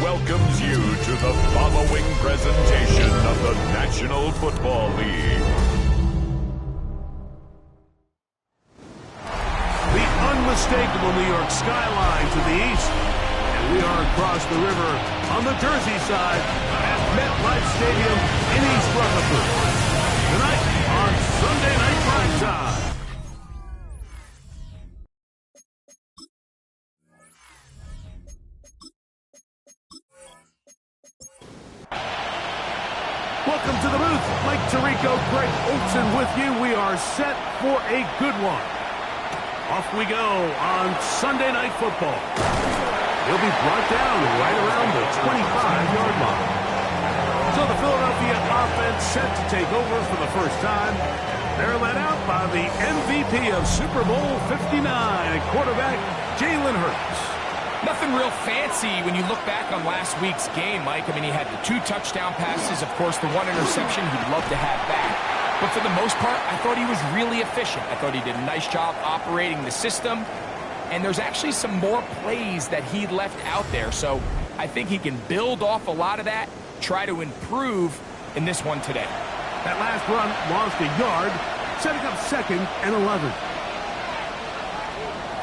welcomes you to the following presentation of the National Football League. The unmistakable New York skyline to the east. And we are across the river on the Jersey side at MetLife Stadium in East Rutherford. Tonight on Sunday Night Prime Time. Welcome to the booth. Mike Tirico, Greg Olson with you. We are set for a good one. Off we go on Sunday Night Football. He'll be brought down right around the 25-yard line. So the Philadelphia offense set to take over for the first time. They're led out by the MVP of Super Bowl 59 at quarterback Jalen Hurts. Nothing real fancy when you look back on last week's game, Mike. I mean, he had the 2 touchdown passes, of course, the 1 interception he'd love to have back. But for the most part, I thought he was really efficient. I thought he did a nice job operating the system. And there's actually some more plays that he left out there. So I think he can build off a lot of that, try to improve in this one today. That last run lost a yard, setting up 2nd and 11.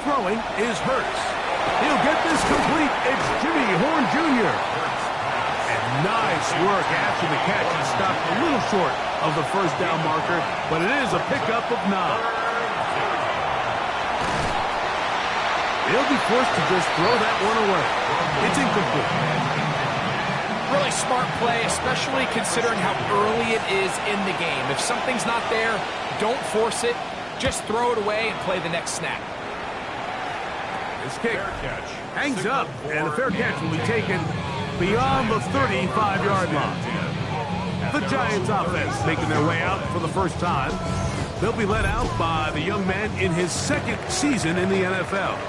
Throwing is Hurts. He'll get this complete. It's Jimmy Horn Jr. And nice work after the catch. He stopped a little short of the first down marker, but it is a pickup of 9. He'll be forced to just throw that one away. It's incomplete. Really smart play, especially considering how early it is in the game. If something's not there, don't force it. Just throw it away and play the next snap. This kick hangs up, and a fair catch will be taken beyond the 35-yard line. The Giants offense making their way out for the first time. They'll be led out by the young man in his 2nd season in the NFL.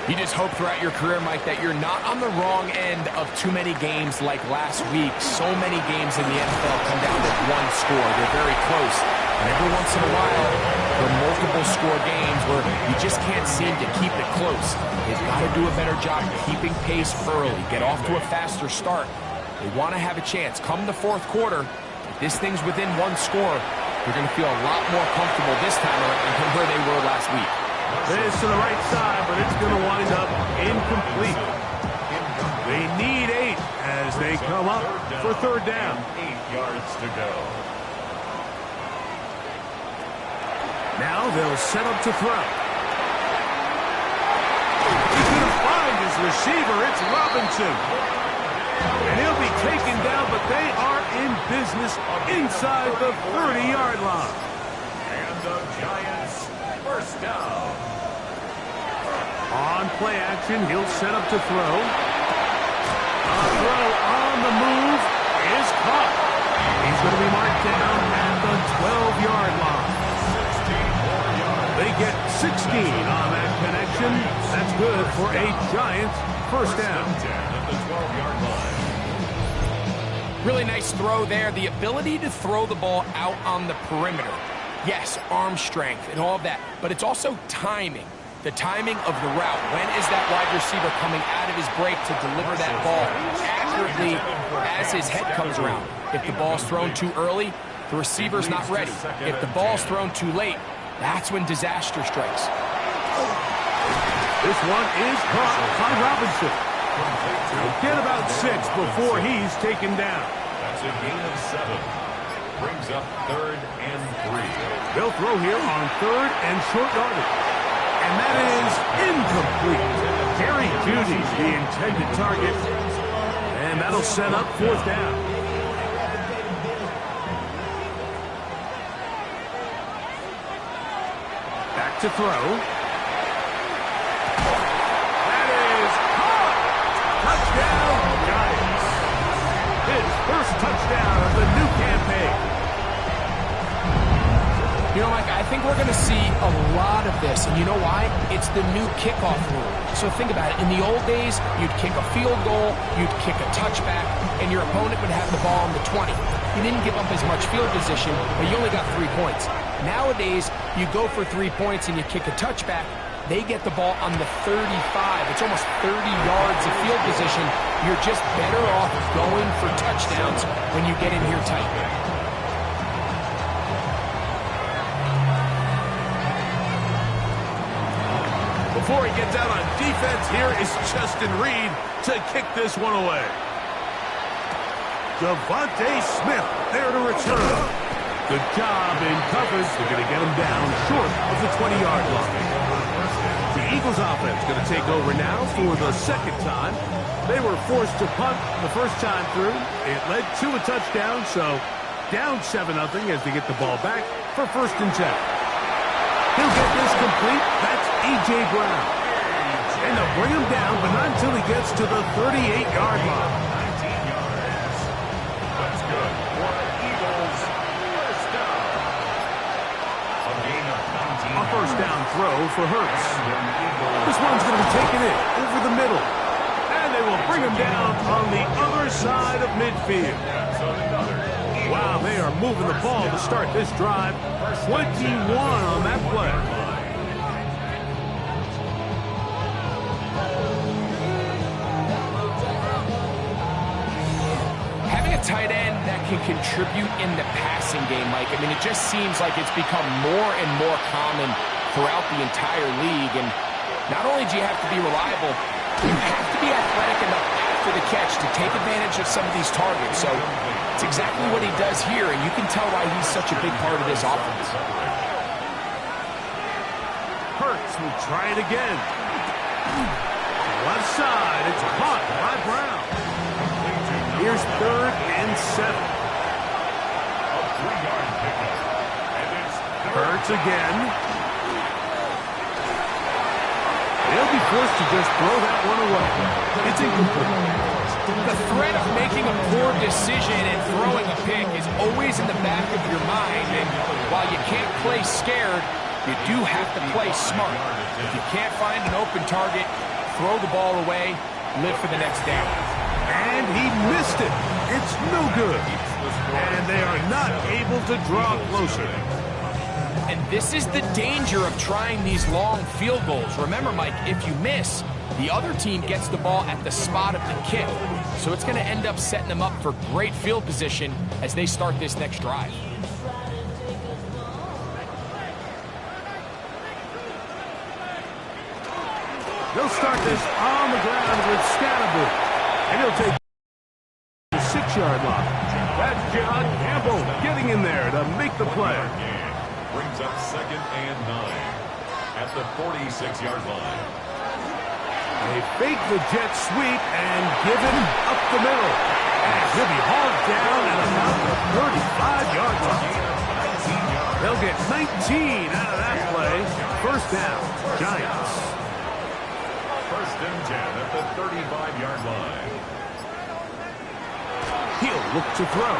You just hope throughout your career, Mike, that you're not on the wrong end of too many games like last week. So many games in the NFL come down to 1 score. They're very close. And every once in a while, there are multiple score games where you just can't seem to keep it close. They've got to do a better job keeping pace early, get off to a faster start. They want to have a chance. Come the 4th quarter, if this thing's within 1 score, they're going to feel a lot more comfortable this time than where they were last week. This to the right side, but it's going to wind up incomplete. They need 8 as they come up for 3rd down. 8 yards to go. Now they'll set up to throw. He's going to find his receiver. It's Robinson. And he'll be taken down, but they are in business inside the 30-yard line. And the Giants first down. On play action, he'll set up to throw. A throw on the move is caught. He's going to be marked down at the 12-yard line. They get 16 on that connection. That's good for a Giants first down. At the 12-yard line. Really nice throw there. The ability to throw the ball out on the perimeter. Yes, arm strength and all of that, but it's also timing. The timing of the route. When is that wide receiver coming out of his break to deliver that ball accurately as his head comes around? If the ball's thrown too early, the receiver's not ready. If the ball's thrown too late, that's when disaster strikes. This one is caught by Robinson. He'll get about 6 before he's taken down. That's a gain of 7. Brings up 3rd and 3. They'll throw here on 3rd and short yardage. And that is incomplete. Jerry Jeudy's the intended target. And that'll set up 4th down. Back to throw. That is caught. Touchdown, Giants. His first touchdown of the new campaign. You know, Mike, I think we're going to see a lot of this, and you know why? It's the new kickoff rule. So think about it. In the old days, you'd kick a field goal, you'd kick a touchback, and your opponent would have the ball on the 20. You didn't give up as much field position, but you only got 3 points. Nowadays, you go for 3 points and you kick a touchback, they get the ball on the 35. It's almost 30 yards offensive field position, you're just better off going for touchdowns when you get in here tight. Before he gets out on defense, here is Justin Reed to kick this one away. Devontae Smith there to return. Good job in coverage. They're going to get him down short of the 20-yard line. The Eagles offense going to take over now for the second time. They were forced to punt the first time through. It led to a touchdown, so down 7-0 as they get the ball back for 1st and 10. He'll get this complete. That's A.J. Brown. And they'll bring him down, but not until he gets to the 38-yard line. 19 yards. That's good for Eagles. First down. A gain of 19 A first down throw for Hurts. yards. This one's going to be taken in over the middle. And they will bring him down on the other side of midfield. That's another. Wow, they are moving the ball to start this drive. 21 on that play. Having a tight end that can contribute in the passing game, Mike, I mean, it just seems like it's become more and more common throughout the entire league. And not only do you have to be reliable, you have to be athletic enough after the catch to take advantage of some of these targets. So it's exactly what he does here, and you can tell why he's such a big part of this offense. Hurts will try it again. Left side, it's caught by Brown. Here's 3rd and 7. A 3-yard pickup. And it's Hurts again. They'll be forced to just throw that one away. It's incomplete. The threat of making a poor decision and throwing a pick is always in the back of your mind, and while you can't play scared, you do have to play smart. If you can't find an open target, throw the ball away, live for the next down. And he missed it. It's no good. And they are not able to draw closer. And this is the danger of trying these long field goals. Remember, Mike, if you miss, the other team gets the ball at the spot of the kick. So it's going to end up setting them up for great field position as they start this next drive. They'll start this on the ground with Scatterby. And he'll take the 6-yard line. That's John Campbell getting in there to make the play. brings up 2nd and 9 at the 46-yard line. They fake the jet sweep and give him up the middle. And he'll be hauled down at about the 35-yard line. They'll get 19 out of that play. First down, Giants. 1st and 10 at the 35-yard line. He'll look to throw.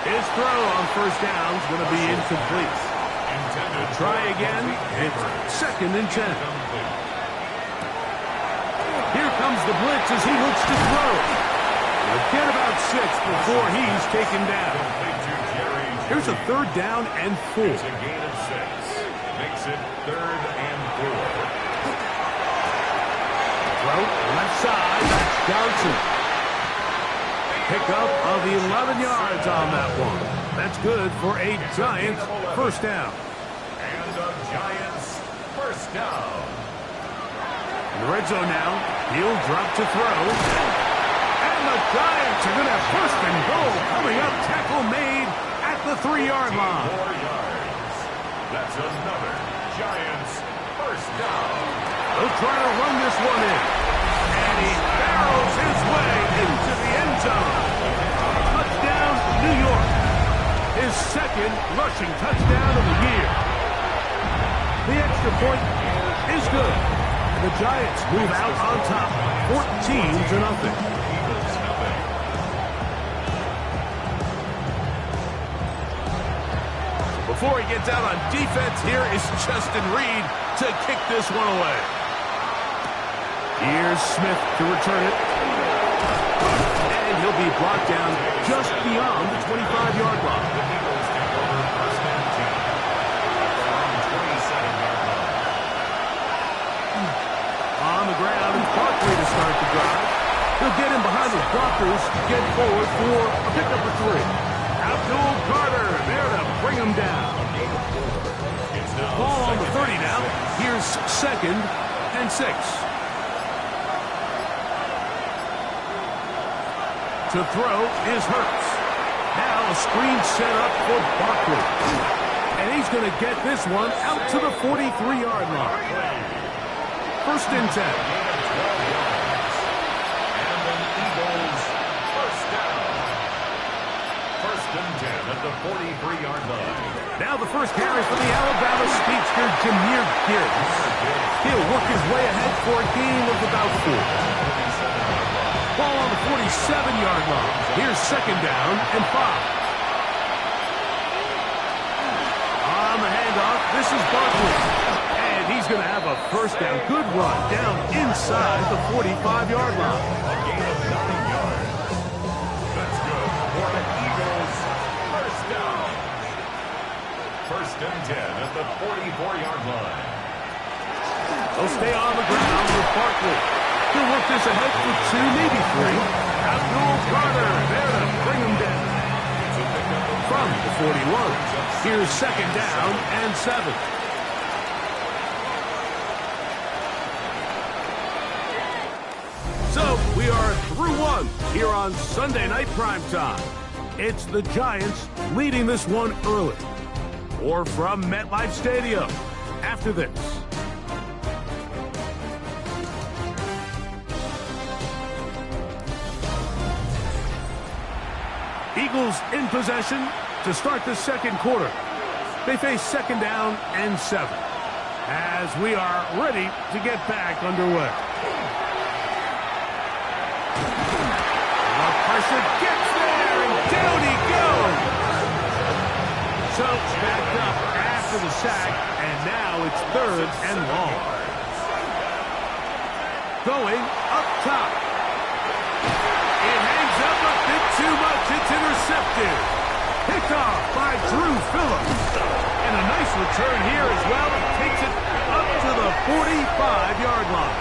His throw on first down is going to be incomplete. Intended. Try again. It's 2nd and 10. Here comes the blitz as he looks to throw. He'll get about 6 before he's taken down. Here's a 3rd down and 4. It's a gain of 6. Makes it 3rd and 4. Throw left side. That's Johnson. Pickup of 11 yards on that one. That's good for a Giants first down. And the Giants first down. In the red zone now, he'll drop to throw. And the Giants are going to have 1st and goal coming up. Tackle made at the 3-yard line. 4 yards. That's another Giants first down. They'll try to run this one in. And he barrels his way into the end zone. Touchdown, New York. His 2nd rushing touchdown of the year. The extra point is good. And the Giants move out on top, 14-0. Before he gets out on defense, here is Justin Reed to kick this one away. Here's Smith to return it. And he'll be brought down just beyond the 25-yard line. On the ground, and caught blockers get forward for a pick number 3. Abdul Carter there to bring him down. Ball on the 30 now. Here's 2nd and 6. To throw is Hurts. Now a screen set up for Barkley. And he's going to get this one out to the 43-yard line. 1st and 10. And the Eagles first down. 1st and 10 at the 43-yard line. Now the first carry for the Alabama speedster, Jahmyr Gibbs. He'll work his way ahead for a gain of about 4. Ball on the 47-yard line. Here's 2nd down and 5. On the handoff, this is Barkley. And he's going to have a first down. Good run down inside the 45-yard line. A gain of 9 yards. That's good for the Eagles. First down. 1st and 10 at the 44-yard line. They'll stay on the ground with Barkley. He'll work this ahead for 2, maybe 3. Abdul Carter there to bring him down. From the 41. Here's 2nd down and 7. So we are through 1 here on Sunday Night Primetime. It's the Giants leading this one early. Or from MetLife Stadium after this. Eagles in possession to start the 2nd quarter. They face 2nd down and 7 as we are ready to get back underway. The pressure gets there and down he goes. So backed up after the sack and now it's 3rd and long. Going up top. It hangs up a bit too much. It's intercepted. Picked off by Drew Phillips. And a nice return here as well. It takes it up to the 45-yard line.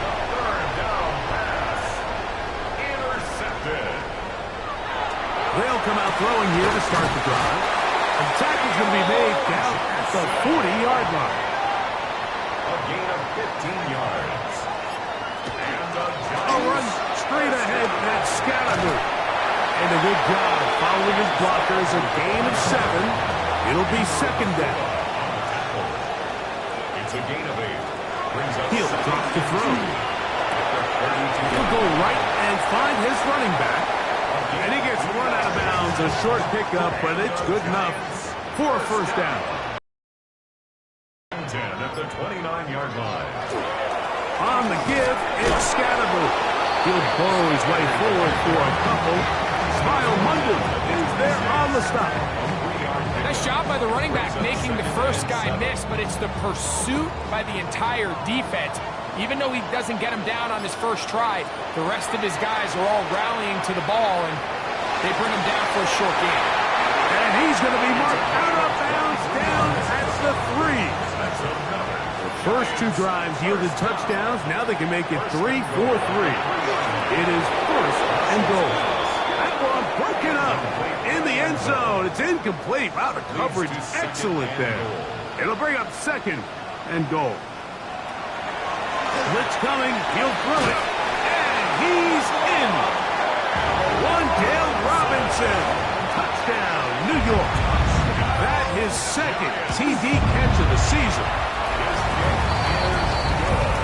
The 3rd down pass. Intercepted. They'll come out throwing here to start the drive. The tackle's going to be made down at the 40-yard line. A gain of 15 yards. And A run straight ahead at Scattergood. And a good job following his blockers. A gain of 7. It'll be 2nd down. It's a gain of 8. Brings up He'll drop to throw. He'll go right and find his running back. And he gets run out of bounds. A short pickup, but it's good enough for a first down. 10 at the 29-yard line. On the give, it's Scattergood. He'll burrow his way forward for a couple. Smile Munden is there on the stop. Nice job by the running back making the first guy miss, but it's the pursuit by the entire defense. Even though he doesn't get him down on his first try, the rest of his guys are all rallying to the ball, and they bring him down for a short gain. And he's going to be marked out of bounds down at the 3. The first 2 drives yielded touchdowns. Now they can make it 3-4-3. It is 1st and goal. That one broken up in the end zone. It's incomplete. Wow, the coverage excellent there. It'll bring up 2nd and goal. Blitz coming. He'll throw it. And he's in. Wandale Robinson. Touchdown, New York. That his 2nd TD catch of the season.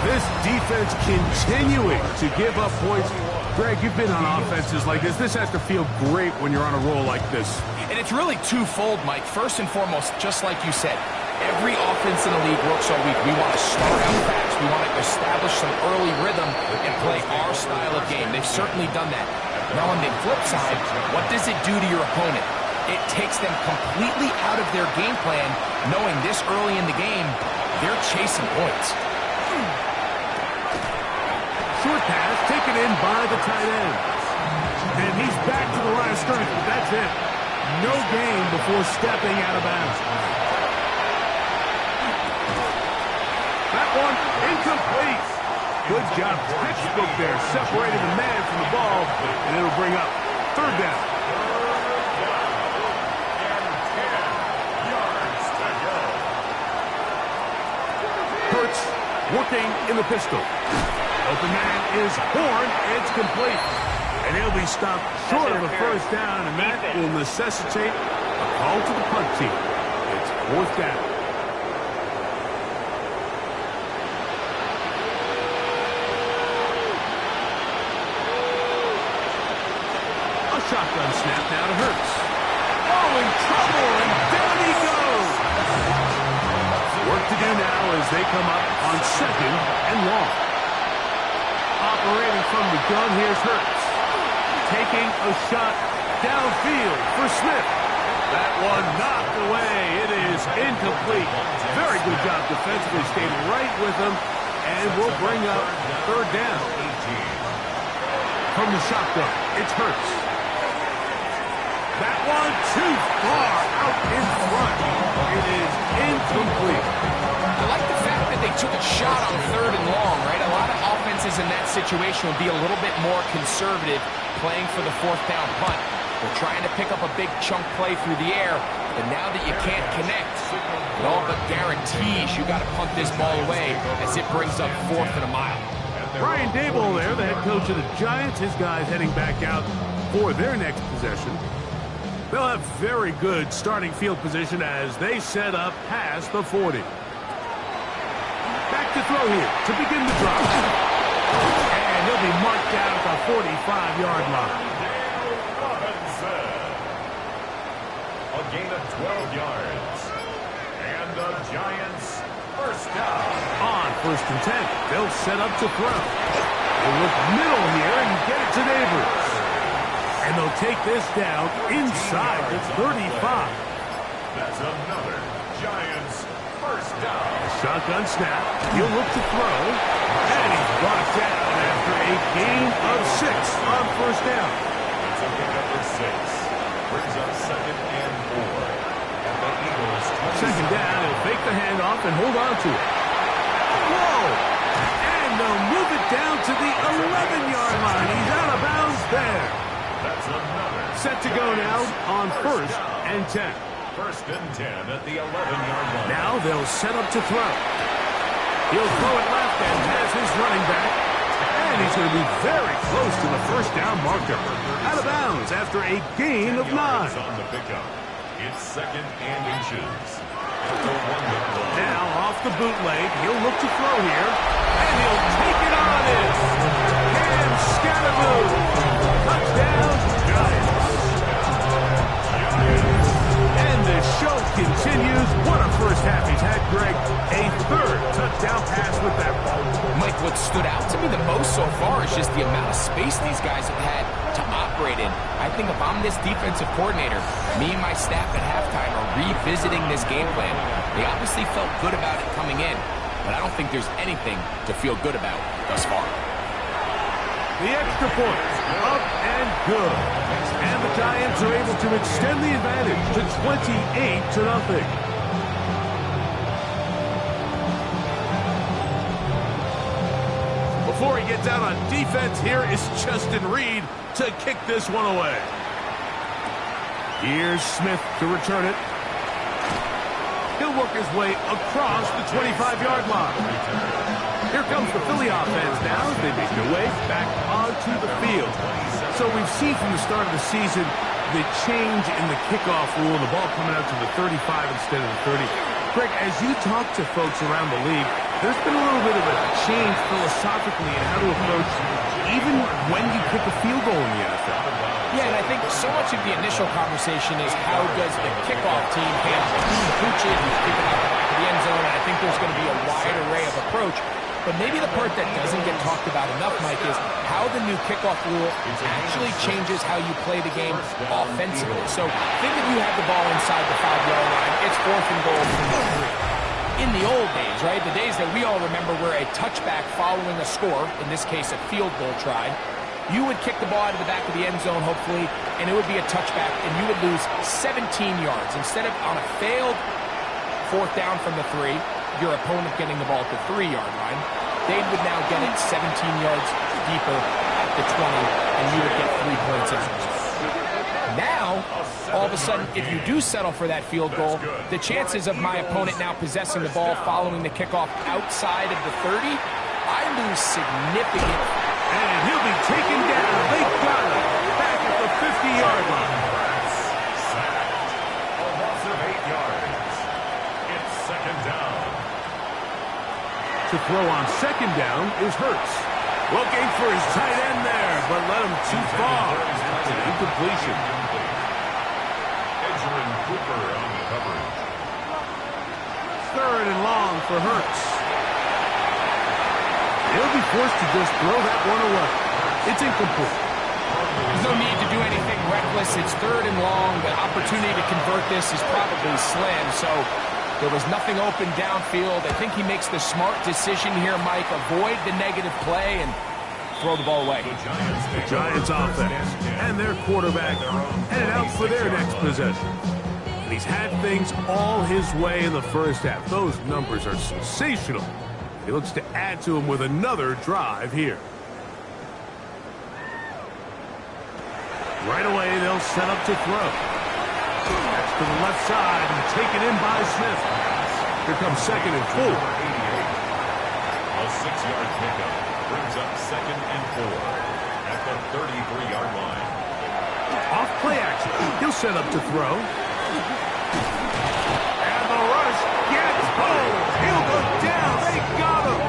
This defense continuing to give up points. Greg, you've been on offenses like this. This has to feel great when you're on a roll like this. And it's really twofold, Mike. First and foremost, just like you said, every offense in the league works all week. We want to start out fast. We want to establish some early rhythm and play our style of game. They've certainly done that. Now on the flip side, what does it do to your opponent? It takes them completely out of their game plan, knowing this early in the game, they're chasing points. Short pass taken in by the tight end. And he's back to the line of scrimmage, but that's it. No gain before stepping out of bounds. That one incomplete. Good job. Textbook there. Separating the man from the ball, and it'll bring up third down. Hurts working in the pistol. Open man is Horn. It's complete. And he'll be stopped short of a first down, and that will necessitate a call to the punt team. It's fourth down. A shotgun snap now to Hurts. Oh, in trouble, and down he goes. Work to do now as they come up on second and long. Operating from the gun, here's Hurts. Taking a shot downfield for Smith. That one knocked away. It is incomplete. Very good job defensively, stayed right with him, and will bring up third down. From the shotgun, it's Hurts. That one too far out in front. It is incomplete. I like the fact that they took a shot on third and long, right? A lot of offenses in that situation would be a little bit more conservative playing for the fourth down punt. They're trying to pick up a big chunk play through the air, but now that you can't connect, it all but guarantees you got to punt this ball away as it brings up fourth and a mile. Brian Daboll there, the head coach of the Giants. His guys heading back out for their next possession. They'll have very good starting field position as they set up past the 40. Back to throw here to begin the drive. And he'll be marked down at the 45-yard line. A gain of 12 yards. And the Giants first down. On first and 10, they'll set up to throw. They'll look middle here and get it to Neighbors. And they'll take this down inside the 35. That's another Giants first down. Shotgun snap. He'll look to throw. And he's brought down after a gain of 6 on first down. It's a pick up for 6. Brings up second and 4. And the Eagles. Second down. He'll fake the handoff and hold on to it. Whoa! And they'll move it down to the 11-yard line. He's out of bounds there. That's another. Set to go now on first and 10. First and 10 at the 11-yard line. Now they'll set up to throw. He'll throw it left and has his running back. And he's going to be very close to the first down marker. Out of bounds after a gain of 9. On the pickup. It's second and inches. Now off the bootleg. He'll look to throw here. And he'll take it on in. Cam Scatterboo. Touchdown, Giants. And the show continues. What a first half he's had, Greg. A third touchdown pass with that ball. Mike, what stood out to me the most so far is just the amount of space these guys have had to operate in. I think if I'm this defensive coordinator, me and my staff at halftime are revisiting this game plan. They obviously felt good about it coming in, but I don't think there's anything to feel good about thus far. The extra point, up and good. And the Giants are able to extend the advantage to 28-0. Before he gets out on defense, here is Justin Reed to kick this one away. Here's Smith to return it. He'll work his way across the 25-yard line. Here comes the Philly offense now as they make their way back onto the field. So we've seen from the start of the season the change in the kickoff rule, the ball coming out to the 35 instead of the 30. Greg, as you talk to folks around the league, there's been a little bit of a change philosophically in how to approach even when you kick a field goal in the NFL. Yeah, and I think so much of the initial conversation is how does the kickoff team handle it? Who pooch it, who's kicking out the back of the end zone, and I think there's going to be a wide array of approach. But maybe the part that doesn't get talked about enough, Mike, is how the new kickoff rule actually changes how you play the game offensively. So think if you have the ball inside the 5-yard line, it's 4th and goal from the 3. In the old days, right, the days that we all remember where a touchback following a score, in this case a field goal try, you would kick the ball out of the back of the end zone, hopefully, and it would be a touchback, and you would lose 17 yards. Instead of on a failed 4th down from the 3, your opponent getting the ball at the 3-yard line, they would now get it 17 yards deeper at the 20, and you would get 3 points as a result. Now, all of a sudden, if you do settle for that field goal, the chances of my opponent now possessing the ball following the kickoff outside of the 30, I lose significant. And he'll be taken down. They got him back at the 50-yard line. Sacked. A loss of 8 yards. It's second down. To throw on second down is Hurts. Looking for his tight end there, but let him too far. That's an incompletion. Edgerrin Cooper on the coverage. Third and long for Hurts. He'll be forced to just throw that one away. It's incomplete. There's no need to do anything reckless. It's third and long. The opportunity to convert this is probably slim, so there was nothing open downfield. I think he makes the smart decision here, Mike. Avoid the negative play and throw the ball away. The Giants offense and their quarterback headed out for their next possession. And he's had things all his way in the first half. Those numbers are sensational. He looks to add to him with another drive here. Right away, they'll set up to throw. That's to the left side and taken in by Smith. Here comes second and 4. A 6-yard pickup brings up second and 4 at the 33-yard line. Off play action. He'll set up to throw. And the rush gets home. He'll go down. They got him.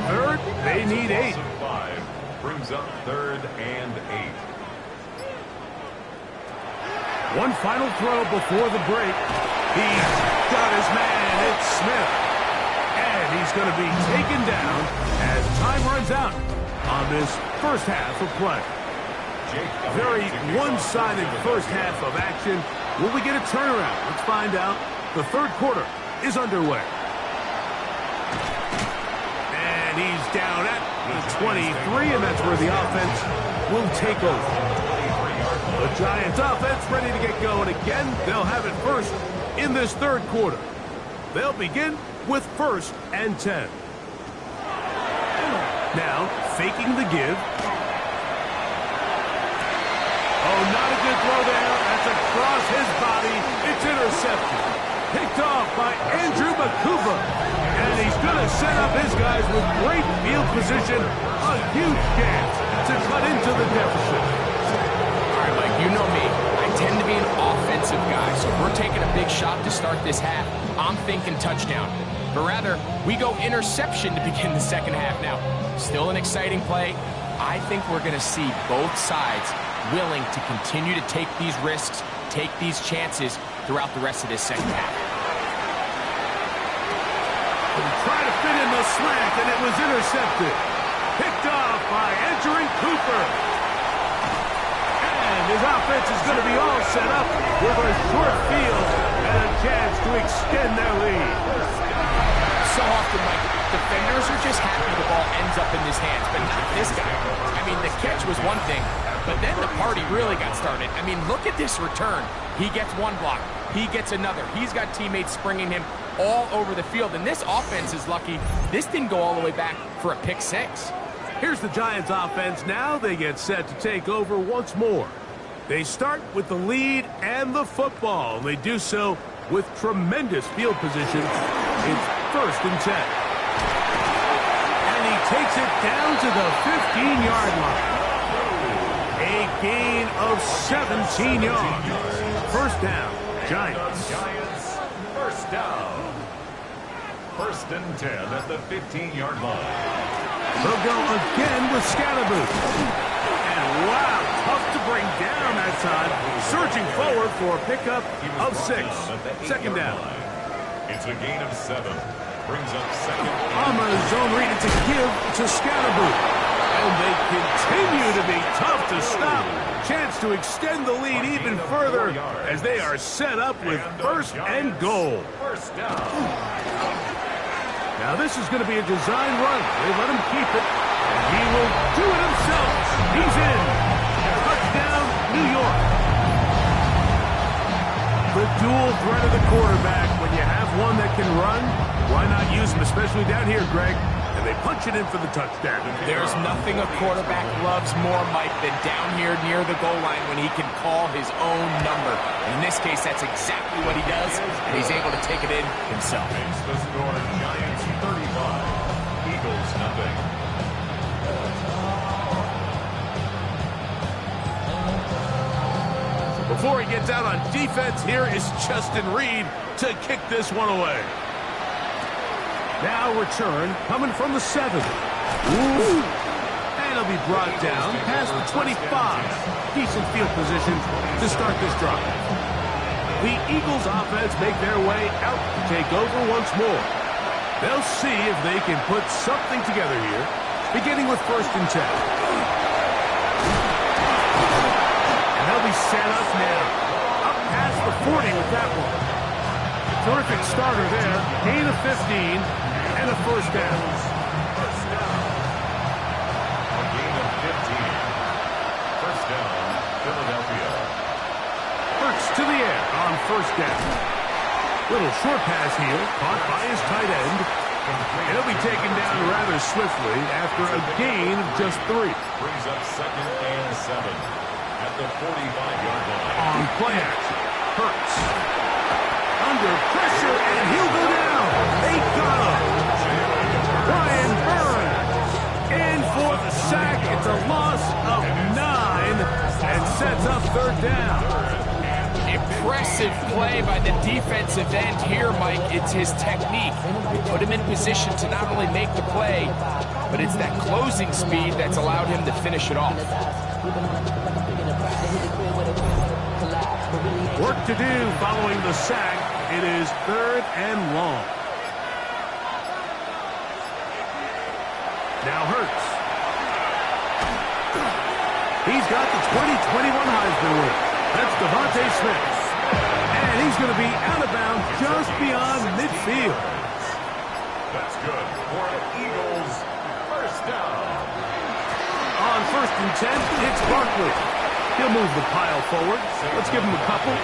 Third, they need 8. 5 brings up third and 8. One final throw before the break. He's got his man. It's Smith. And he's going to be taken down as time runs out on this first half of play. Very one-sided first half of action. Will we get a turnaround? Let's find out. The third quarter is underway. And he's down at the 23, and that's where the offense will take over. The Giants offense ready to get going again. They'll have it first in this third quarter. They'll begin with first and 10. Now, faking the give. Oh, not a good throw there. That's across his body. It's intercepted. Picked off by Andrew Bakuba. And he's going to set up his guys with great field position. A huge chance to cut into the deficit. You know me. I tend to be an offensive guy, so if we're taking a big shot to start this half, I'm thinking touchdown. But rather, we go interception to begin the second half. Now, still an exciting play. I think we're going to see both sides willing to continue to take these risks, take these chances throughout the rest of this second half. Try to fit in the slant, and it was intercepted. Picked off by Edgerrin Cooper. His offense is going to be all set up with a short field and a chance to extend their lead. So often, Mike, defenders are just happy the ball ends up in his hands, but not this guy. I mean, the catch was one thing, but then the party really got started. I mean, look at this return. He gets one block. He gets another. He's got teammates springing him all over the field, and this offense is lucky. This didn't go all the way back for a pick six. Here's the Giants offense now. They get set to take over once more. They start with the lead and the football. They do so with tremendous field position. It's first and 10. And he takes it down to the 15-yard line. A gain of 17 yards. First down, Giants. Giants, first down. First and 10 at the 15-yard line. They'll go again with Scalabrine. And wow, tough to bring down that time. Surging forward for a pickup of 6. Second down. It's a gain of 7. Brings up second. On the zone read, it's a give to Scalabrine. And they continue to be tough to stop. Chance to extend the lead even further as they are set up with first and goal. First down. Now this is going to be a design run. They let him keep it. And he will do it himself. He's in. Touchdown, New York. The dual threat of the quarterback. When you have one that can run Why not use him, especially down here, Greg? And they punch it in for the touchdown. There's nothing a quarterback loves more, Mike, than down here near the goal line when he can call his own number. And in this case, that's exactly what he does, and he's able to take it in himself. Makes the score Giants 35, Eagles nothing. Before he gets out on defense, here is Justin Reed to kick this one away. Now return coming from the 7. Ooh. And he'll be brought down past the 25. Decent field position to start this drive. The Eagles offense make their way out to take over once more. They'll see if they can put something together here, beginning with 1st and 10. And they'll be set up now. Up past the 40 with that one. Terrific starter there. Gain of 15. And a 1st down. First down. A gain of 15. 1st down, Philadelphia. Hurts to the air on 1st down. Little short pass here, caught by his tight end. And he'll be taken down rather swiftly after a gain of just 3. Brings up 2nd and 7 at the 45-yard line. On play action, Hurts. Under pressure, and he'll go down. They got him. Brian Burns in for the sack. It's a loss of 9 and sets up 3rd down. Impressive play by the defensive end here, Mike. It's his technique. They put him in position to not only make the play, but it's that closing speed that's allowed him to finish it off. Work to do following the sack. It is 3rd and long. Now Hurts. He's got the 2021 Heisman winner. That's Devontae Smith. And he's going to be out of bounds just beyond midfield. That's good for the Eagles. 1st down. On 1st and 10, it's Barkley. He'll move the pile forward. Let's give him a couple.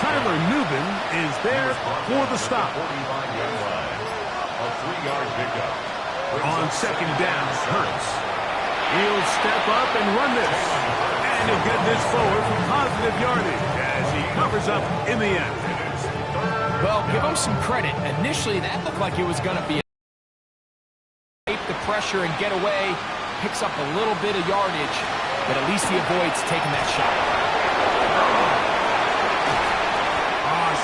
Tyler Nubin is there for the stop. 45-yard line. A 3-yard pickup. On 2nd down, Hurts. He'll step up and run this. And he'll get this forward for positive yardage as he covers up in the end. Well, give him some credit. Initially, that looked like it was going to be the pressure and get away. Picks up a little bit of yardage, but at least he avoids taking that shot.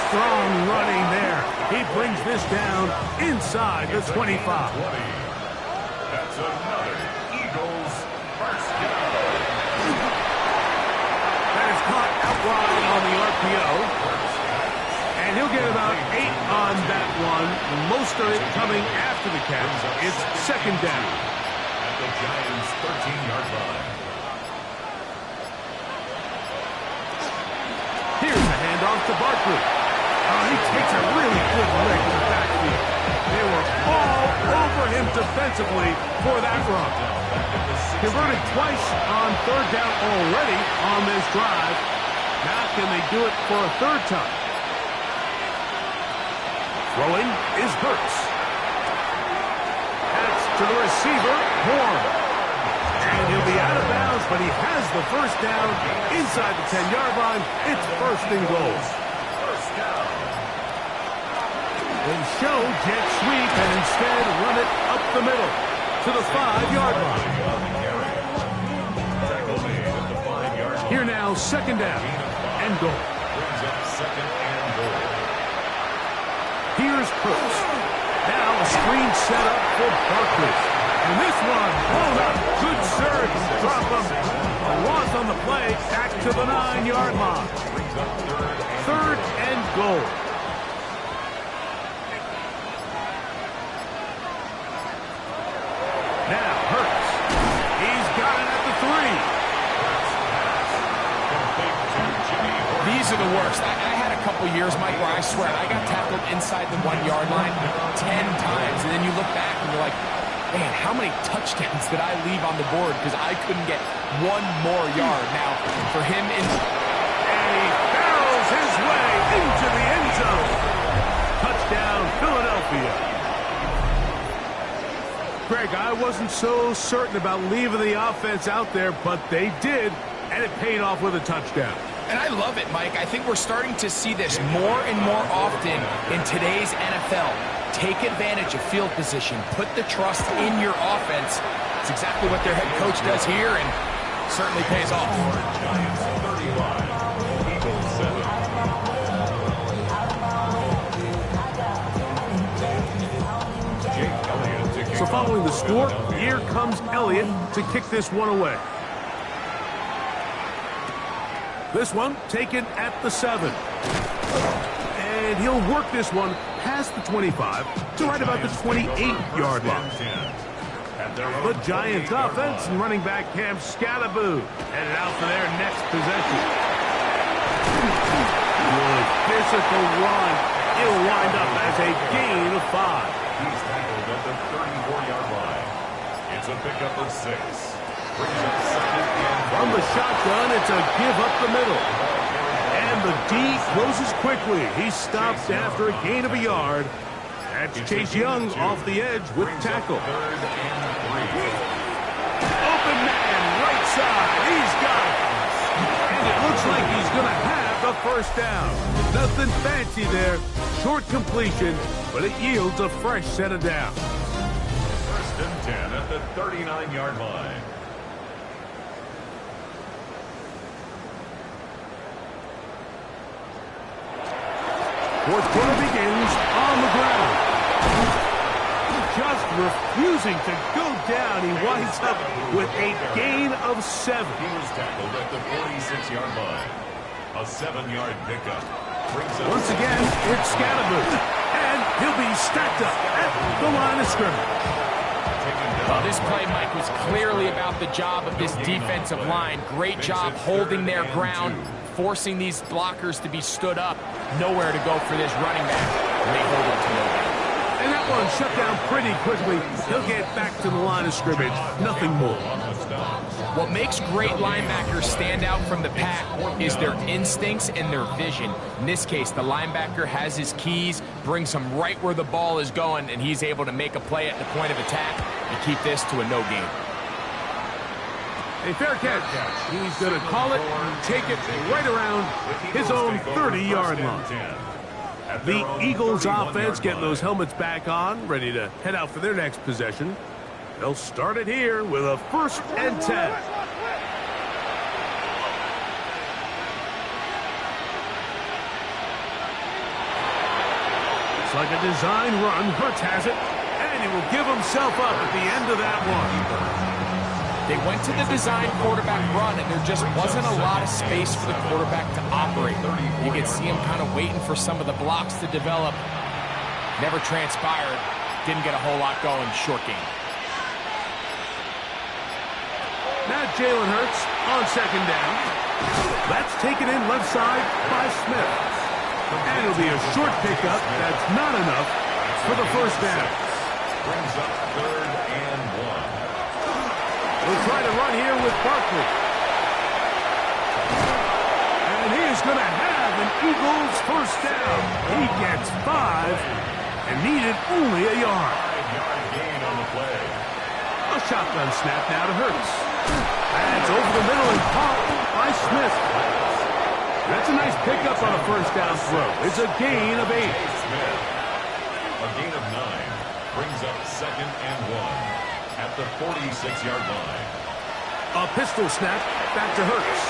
Strong running there. He brings this down inside the 25. That's another Eagles 1st down. That is caught out wide on the RPO. And he'll get about 8 on that one. Most of it coming after the catch. It's 2nd down. At the Giants' 13-yard line. Here's the handoff to Barkley. He takes a really good lick in the backfield. They were all over him defensively for that run. Converted twice on 3rd down already on this drive. Now can they do it for a 3rd time? Throwing is Hurts. That's to the receiver, Horn. And he'll be out of bounds, but he has the 1st down inside the 10-yard line. It's 1st and goal. They show jet sweep and instead run it up the middle to the 5-yard line. Here now, 2nd down and goal. Here's Hurts. Now a screen set up for Barkley. And this one blown up. Good surge. Drop him. A loss on the play. Back to the 9-yard line. 3rd and goal. Now Hurts. He's got it at the 3. These are the worst. I had a couple years, Mike, where I swear I got tackled inside the 1-yard line 10 times. And then you look back and you're like, man, how many touchdowns did I leave on the board because I couldn't get one more yard? Now, for him, and he barrels his way into the end zone. Touchdown, Philadelphia. Greg, I wasn't so certain about leaving the offense out there, but they did, and it paid off with a touchdown. And I love it, Mike. I think we're starting to see this more and more often in today's NFL. Take advantage of field position. Put the trust in your offense. It's exactly what their head coach does here, and certainly pays off. Giants 35, Eagles 7. Jake Elliott to kick So following the off for score, Philadelphia. here comes Elliott to kick this one away. This one taken at the 7. And he'll work this one past the 25 to right about the 28-yard line. The Giants offense and running back Cam Scatterboo headed out for their next possession. Good physical run. It'll wind up as a gain of 5. He's tackled at the 34-yard line. It's a pickup of 6. Brings up second and From the shotgun, it's a give up the middle. And the D closes quickly. He stops after a gain of a yard. That's Chase Young off the edge with tackle. third and 3. Open man, right side. He's got it. And it looks like he's going to have the first down. Nothing fancy there. Short completion, but it yields a fresh set of downs. First and 10 at the 39-yard line. Fourth quarter begins on the ground. Just refusing to go down. He winds up with a gain of 7. He was tackled at the 46-yard line. A 7-yard pickup. Brings up Once again, it's Scatterboo. And he'll be stacked up at the line of scrimmage. Well, this play, Mike, was clearly about the job of this defensive line. Great job holding their ground, forcing these blockers to be stood up. Nowhere to go for this running back. And they hold him to nowhere. And that one shut down pretty quickly. He'll get back to the line of scrimmage. Nothing more. What makes great linebackers stand out from the pack is their instincts and their vision. In this case, the linebacker has his keys, brings him right where the ball is going, and he's able to make a play at the point of attack and keep this to a no gain. A fair catch. He's going to call it and take it right around his own 30-yard line. The Eagles offense getting those helmets back on, ready to head out for their next possession. They'll start it here with a 1st and 10. It's like a design run. Hurts has it, and he will give himself up at the end of that one. They went to the design quarterback run, and there just wasn't a lot of space for the quarterback to operate. You could see him kind of waiting for some of the blocks to develop. Never transpired. Didn't get a whole lot going. Short game. Now Jalen Hurts on 2nd down. That's taken in left side by Smith. And it'll be a short pickup. That's not enough for the first down. Brings up 3rd and 1. We'll try to run here with Barkley. And he is going to have an Eagles first down. He gets 5 and needed only a yard. 5-yard gain on the play. A shotgun snap now to Hurts. That's over the middle and caught by Smith. That's a nice pickup on a first down throw. It's a gain of 8. Smith. A gain of 9. Brings up 2nd and 1. At the 46-yard line. A pistol snap back to Hurts.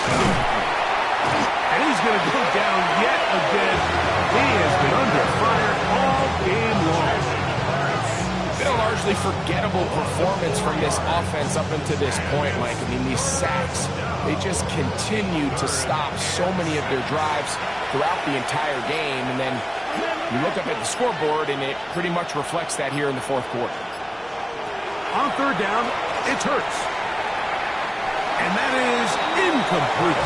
And he's going to go down yet again. He has been under fire all game long. Been a largely forgettable performance from this offense up until this point, Mike. I mean, these sacks, they just continue to stop so many of their drives throughout the entire game. And then you look up at the scoreboard, and it pretty much reflects that here in the 4th quarter. On 3rd down, it's Hurts. And that is incomplete.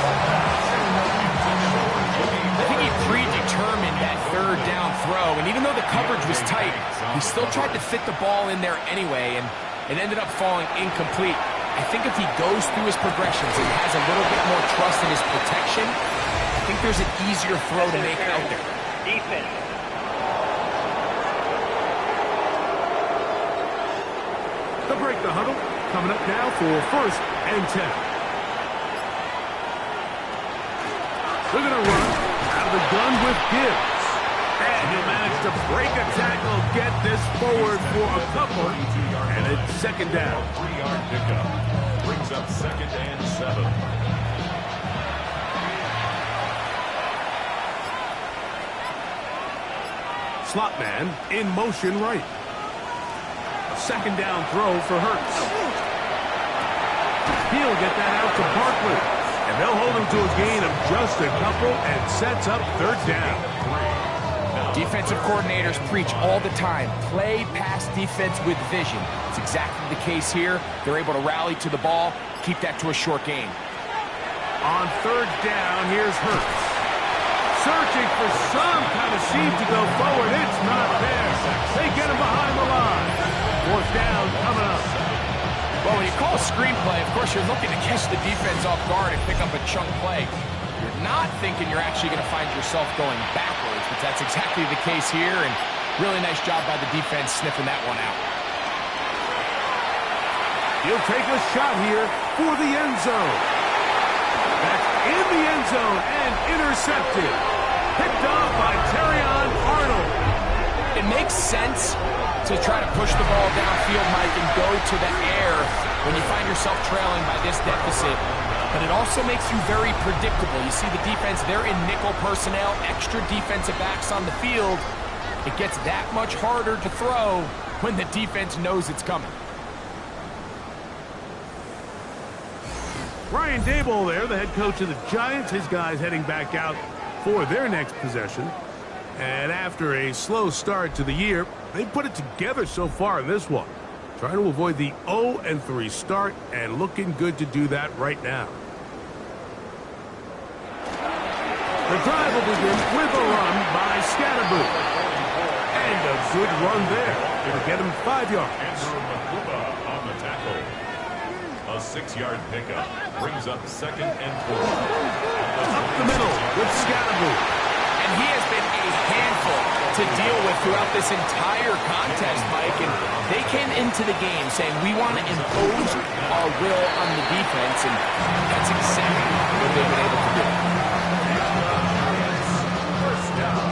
I think he predetermined that 3rd down throw, and even though the coverage was tight, he still tried to fit the ball in there anyway, and it ended up falling incomplete. I think if he goes through his progressions and has a little bit more trust in his protection, I think there's an easier throw to make out there. They'll break the huddle. Coming up now for 1st and 10. They're going to run out of the gun with Gibbs. And he'll manage to break a tackle, get this forward for a couple, and it's 2nd down. 3-yard pickup. Brings up 2nd and 7. Slot man in motion right. A 2nd down throw for Hurts. He'll get that out to Barkley. And they'll hold him to a gain of just a couple and sets up 3rd down. Defensive coordinators preach all the time, play pass defense with vision. It's exactly the case here. They're able to rally to the ball, keep that to a short game. On 3rd down, here's Hurts. Searching for some kind of seam to go forward. It's not there. They get him behind the line. 4th down coming up. Well, when you call a screenplay, of course, you're looking to catch the defense off guard and pick up a chunk play. You're not thinking you're actually going to find yourself going backwards, but that's exactly the case here, and really nice job by the defense sniffing that one out. He'll take a shot here for the end zone. That's in the end zone and intercepted. Picked off by Terrion Arnold. It makes sense to try to push the ball downfield, Mike, and go to the air when you find yourself trailing by this deficit. But it also makes you very predictable. You see the defense, they're in nickel personnel, extra defensive backs on the field. It gets that much harder to throw when the defense knows it's coming. Brian Daboll there, the head coach of the Giants. His guys heading back out for their next possession. And after a slow start to the year, they put it together so far in this one. Trying to avoid the 0-3 start and looking good to do that right now. The drive will begin with a run by Scatterboo. And a good run there. It'll get him 5 yards. Andrew Makuba on the tackle. A 6-yard pickup brings up 2nd and 4. Up the middle with Scatterboo. And he has been a handful to deal with throughout this entire contest, Mike. And they came into the game saying, we want to impose our will on the defense, and that's exactly what they've been able to do. First down.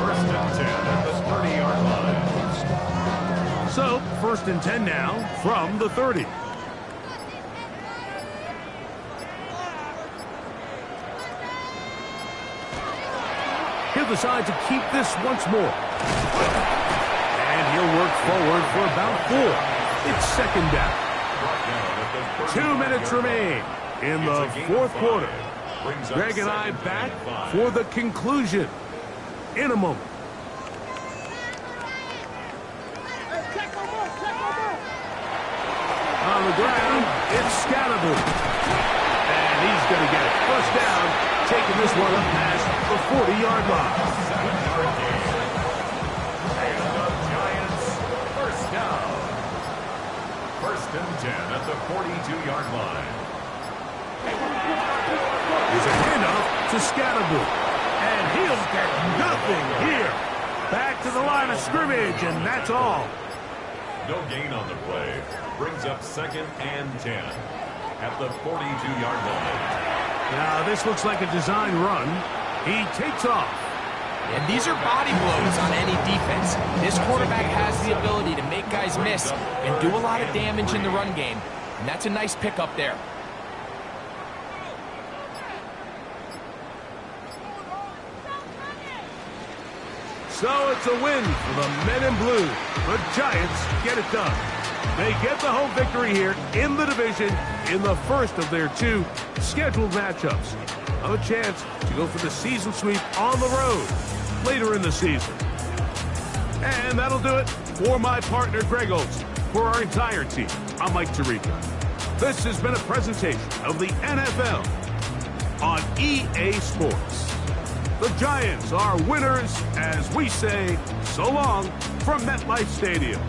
1st and 10 at the 30-yard line. So, 1st and 10 now from the 30. He'll decide to keep this once more. And he'll work forward for about 4. It's 2nd down. 2 minutes remain in the 4th quarter. Greg and I back for the conclusion in a moment. On the ground, it's Scatterboo. And he's going to get it. 1st down, taking this one up past the 40-yard line. 7-yard gain. And the Giants, 1st down. 1st and 10 at the 42-yard line. There's a handoff to Scatterboo. And he'll get nothing here. Back to the line of scrimmage, and that's all. No gain on the play. Brings up 2nd and 10 at the 42-yard line. Now, this looks like a design run. He takes off. And these are body blows on any defense. This quarterback has the ability to make guys miss and do a lot of damage in the run game. And that's a nice pickup there. So it's a win for the men in blue. The Giants get it done. They get the home victory here in the division in the first of their 2 scheduled matchups. Of a chance to go for the season sweep on the road later in the season. And that'll do it for my partner, Greg Olsen. For our entire team, I'm Mike Tirico. This has been a presentation of the NFL on EA Sports. The Giants are winners as we say so long from MetLife Stadium.